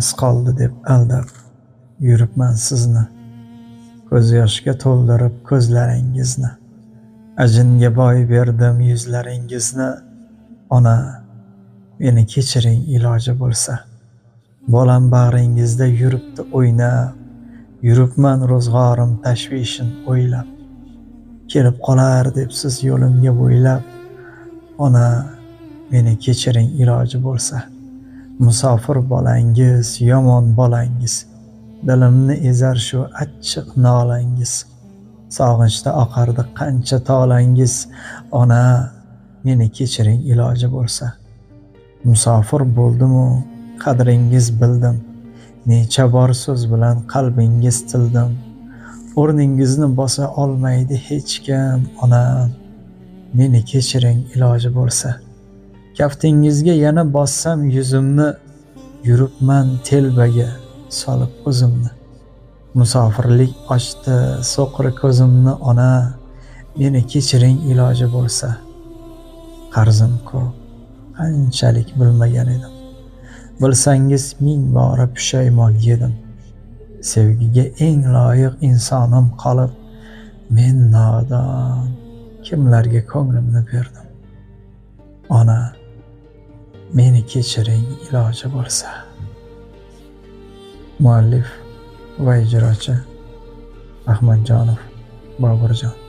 onamiz qoldi deb aldab yuribman sizni. Ko'z yoshga to'ldirib ko'zlaringizni, ajinga boy berdim yuzlaringizni. Ona, meni kechiring iloji bo'lsa. Bolam bag'ringizda yuribdi o'ynab, yuribman ro'zg'orim tashvishin o'ylab. Kelib qolar debsiz yo'limga bo'ylab. Ona, meni kechiring iloji bo'lsa. Musofir bolangiz, yomon bolangiz, dilimni ezar shu achchiq nolangiz. Sog'inchda oqardi qancha tolangiz. Ona, meni kechiring iloji bo'lsa. Musofir bo'ldim-u, qadringiz bildim. Necha bor so'z bilan qalbingiz tildim. O'rningizni bosa olmaydi hech kim. Onam, meni kechiring iloji bo'lsa. Kaftingizga yana bossam yuzimni, yuribman telbaga solib o'zimni. Musofirlik ochdi so'qri ko'zimni. Ona, meni kechiring iloji bo'lsa. Qarzim ko'p, qanchalik bilmagan edim. Bilsangiz ming bora pushaymon yedim. Sevgiga eng loyiq insonim qolib, men nodon kimlarga ko'nglimni berdim. Ona, meni kechiring iloji bo'lsa. Muallif va ijrochi Rahmatjonov Boburjon.